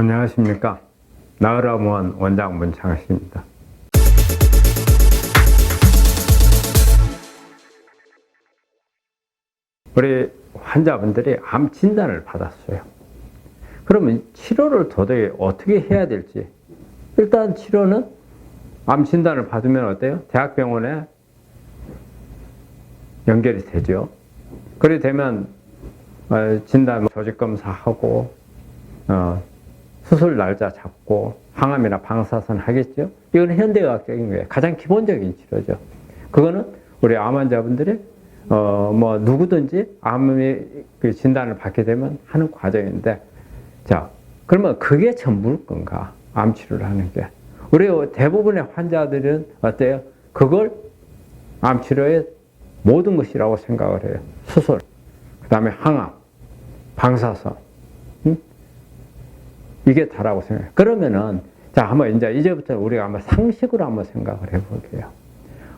안녕하십니까. 나으라무원 원장 문창식입니다. 우리 환자분들이 암 진단을 받았어요. 그러면 치료를 도대체 어떻게 해야 될지. 일단 치료는 암 진단을 받으면 어때요? 대학병원에 연결이 되죠. 그렇게 되면 진단 조직검사하고 수술 날짜 잡고 항암이나 방사선 하겠죠. 이건 현대의학적인 거예요. 가장 기본적인 치료죠. 그거는 우리 암 환자분들이 누구든지 암의 그 진단을 받게 되면 하는 과정인데, 자, 그러면 그게 전부일 건가? 암 치료를 하는 게. 우리 대부분의 환자들은 어때요? 그걸 암 치료의 모든 것이라고 생각을 해요. 수술, 그 다음에 항암, 방사선, 이게 다라고 생각해요. 그러면은, 자, 한번 이제부터 우리가 한번 상식으로 한번 생각을 해볼게요.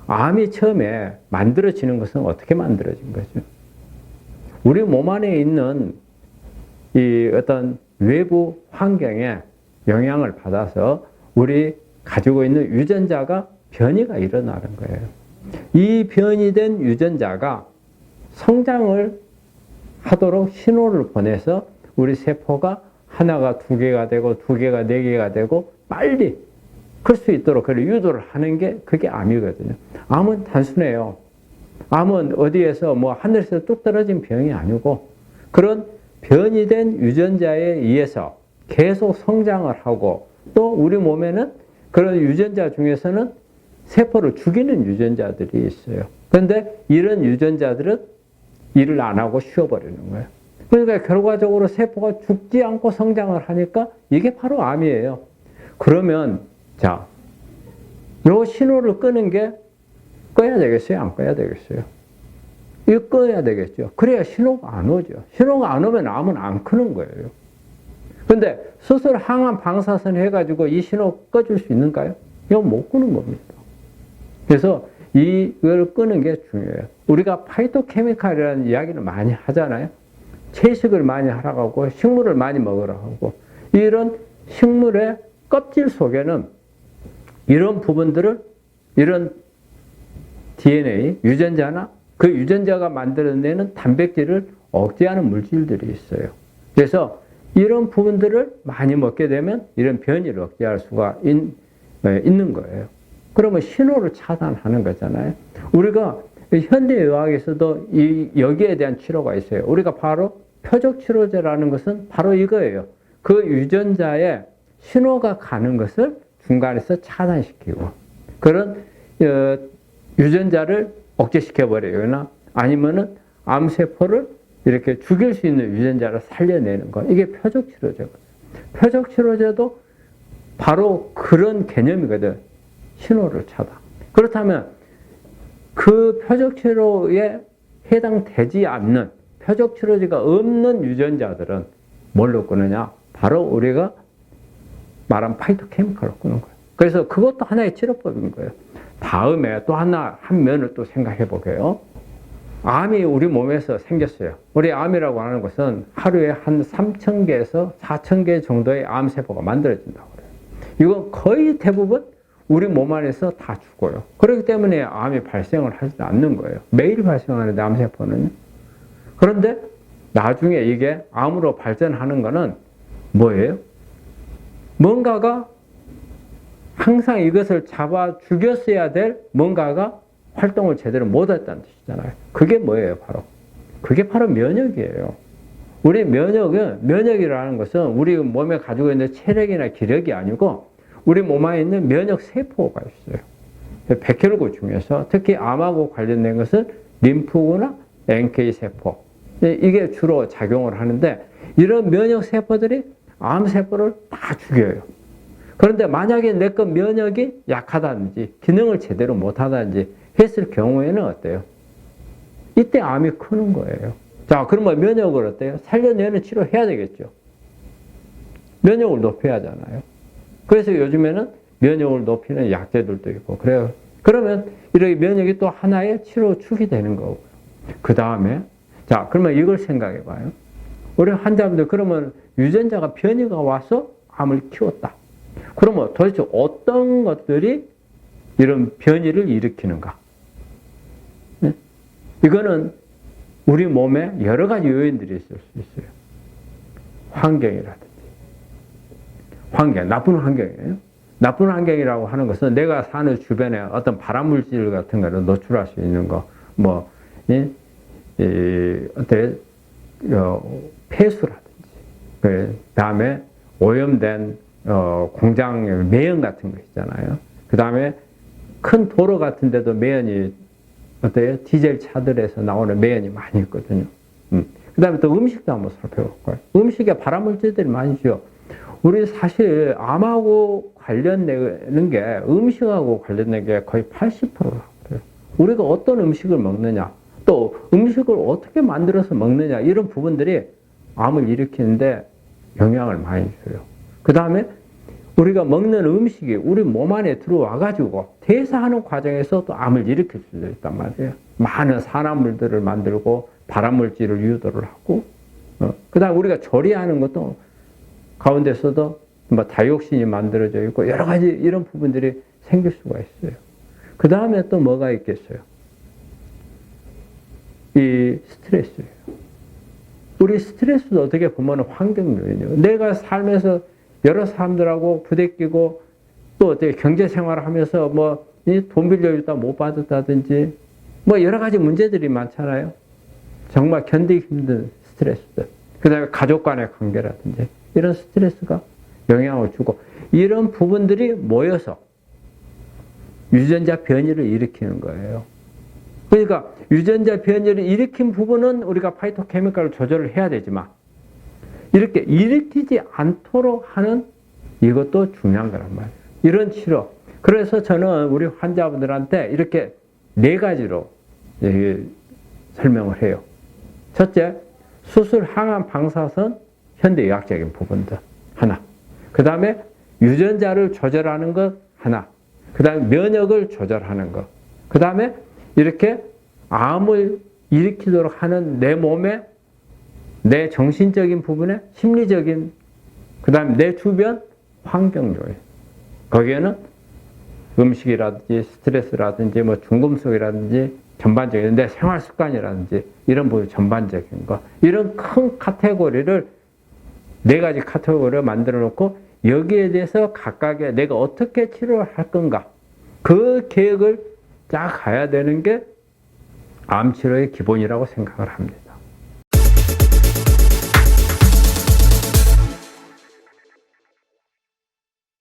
암이 처음에 만들어지는 것은 어떻게 만들어진 거죠? 우리 몸 안에 있는 이 어떤 외부 환경에 영향을 받아서 우리 가지고 있는 유전자가 변이가 일어나는 거예요. 이 변이된 유전자가 성장을 하도록 신호를 보내서 우리 세포가 하나가 두 개가 되고 두 개가 네 개가 되고 빨리 클 수 있도록 그걸 유도를 하는 게 그게 암이거든요. 암은 단순해요. 암은 어디에서 하늘에서 뚝 떨어진 병이 아니고 그런 변이된 유전자에 의해서 계속 성장을 하고 또 우리 몸에는 그런 유전자 중에서는 세포를 죽이는 유전자들이 있어요. 그런데 이런 유전자들은 일을 안 하고 쉬어버리는 거예요. 그러니까 결과적으로 세포가 죽지 않고 성장을 하니까 이게 바로 암이에요. 그러면 자, 요 신호를 끄는 게 꺼야 되겠어요? 안 꺼야 되겠어요? 이거 꺼야 되겠죠. 그래야 신호가 안 오죠. 신호가 안 오면 암은 안 크는 거예요. 근데 수술, 항암, 방사선 해가지고 이 신호 꺼줄 수 있는가요? 이건 못 끄는 겁니다. 그래서 이걸 끄는 게 중요해요. 우리가 파이토케미칼이라는 이야기를 많이 하잖아요. 채식을 많이 하라고 하고 식물을 많이 먹으라고 하고 이런 식물의 껍질 속에는 이런 부분들을 이런 DNA, 유전자나 그 유전자가 만들어내는 단백질을 억제하는 물질들이 있어요. 그래서 이런 부분들을 많이 먹게 되면 이런 변이를 억제할 수가 있는 거예요. 그러면 신호를 차단하는 거잖아요. 우리가 현대의학에서도 여기에 대한 치료가 있어요. 우리가 바로 표적치료제라는 것은 바로 이거예요. 그 유전자에 신호가 가는 것을 중간에서 차단시키고 그런 유전자를 억제시켜버리거나 아니면은 암세포를 이렇게 죽일 수 있는 유전자를 살려내는 것. 이게 표적치료제거든요. 표적치료제도 바로 그런 개념이거든. 신호를 차단. 그렇다면 그 표적치료에 해당되지 않는 표적치료제가 없는 유전자들은 뭘로 끄느냐? 바로 우리가 말한 파이토케미칼로 끄는 거예요. 그래서 그것도 하나의 치료법인 거예요. 다음에 또 한 면을 또 생각해 볼게요. 암이 우리 몸에서 생겼어요. 우리 암이라고 하는 것은 하루에 한 3,000개에서 4,000개 정도의 암세포가 만들어진다고 그래요. 이건 거의 대부분 우리 몸 안에서 다 죽어요. 그렇기 때문에 암이 발생을 하지 않는 거예요. 매일 발생하는데 암세포는. 그런데 나중에 이게 암으로 발전하는 거는 뭐예요? 뭔가가 항상 이것을 잡아 죽였어야 될 뭔가가 활동을 제대로 못했다는 뜻이잖아요. 그게 뭐예요, 바로? 그게 바로 면역이에요. 우리 면역이라는 것은 우리 몸에 가지고 있는 체력이나 기력이 아니고 우리 몸 안에 있는 면역 세포가 있어요. 백혈구 중에서 특히 암하고 관련된 것은 림프구나 NK 세포. 이게 주로 작용을 하는데 이런 면역 세포들이 암 세포를 다 죽여요. 그런데 만약에 내 거 면역이 약하다든지 기능을 제대로 못하다든지 했을 경우에는 어때요? 이때 암이 크는 거예요. 자, 그러면 면역을 어때요? 살려내는 치료해야 되겠죠. 면역을 높여야 하잖아요. 그래서 요즘에는 면역을 높이는 약제들도 있고 그래요. 그러면 이렇게 면역이 또 하나의 치료 축이 되는 거고. 그 다음에 자, 그러면 이걸 생각해 봐요. 우리 환자분들 그러면 유전자가 변이가 와서 암을 키웠다. 그러면 도대체 어떤 것들이 이런 변이를 일으키는가? 네? 이거는 우리 몸에 여러 가지 요인들이 있을 수 있어요. 환경이라든지. 환경, 나쁜 환경이에요. 나쁜 환경이라고 하는 것은 내가 사는 주변에 어떤 발암물질 같은 거를 노출할 수 있는 거, 뭐, 폐수라든지, 그 다음에 오염된 공장 매연 같은 거 있잖아요. 그 다음에 큰 도로 같은 데도 매연이 어때요? 디젤 차들에서 나오는 매연이 많이 있거든요. 그 다음에 또 음식도 한번 살펴볼까요? 음식에 발암물질들이 많죠. 우리 사실 암하고 관련되는 게 음식하고 관련된 게 거의 80%라고 그래요. 우리가 어떤 음식을 먹느냐, 또 음식을 어떻게 만들어서 먹느냐, 이런 부분들이 암을 일으키는데 영향을 많이 줘요. 그 다음에 우리가 먹는 음식이 우리 몸 안에 들어와 가지고 대사하는 과정에서 또 암을 일으킬 수도 있단 말이에요. 많은 산화물들을 만들고 발암물질을 유도를 하고, 그 다음 우리가 조리하는 것도 가운데서도 뭐 다이옥신이 만들어져 있고 여러 가지 이런 부분들이 생길 수가 있어요. 그 다음에 또 뭐가 있겠어요? 이 스트레스예요. 우리 스트레스도 어떻게 보면 환경 요인이에요. 내가 살면서 여러 사람들하고 부대끼고 또 어떻게 경제 생활을 하면서 뭐 돈 빌려줬다 못 받았다든지 뭐 여러 가지 문제들이 많잖아요. 정말 견디기 힘든 스트레스들. 그 다음에 가족 간의 관계라든지 이런 스트레스가 영향을 주고 이런 부분들이 모여서 유전자 변이를 일으키는 거예요. 그러니까 유전자 변이를 일으킨 부분은 우리가 파이토케미컬을 조절을 해야 되지만 이렇게 일으키지 않도록 하는 이것도 중요한 거란 말이에요. 이런 치료. 그래서 저는 우리 환자분들한테 이렇게 4가지로 설명을 해요. 첫째, 수술, 항암, 방사선, 현대의학적인 부분들 하나. 그 다음에 유전자를 조절하는 것 하나. 그 다음에 면역을 조절하는 것. 그 다음에 이렇게 암을 일으키도록 하는 내 몸에 내 정신적인 부분에 심리적인, 그 다음에 내 주변 환경 요인. 거기에는 음식이라든지 스트레스라든지 뭐 중금속이라든지 전반적인 내 생활 습관이라든지 이런 부분 전반적인 거. 이런 큰 카테고리를 4가지 카테고리를 만들어 놓고 여기에 대해서 각각의 내가 어떻게 치료를 할 건가. 그 계획을 쫙 가야 되는 게 암 치료의 기본이라고 생각을 합니다.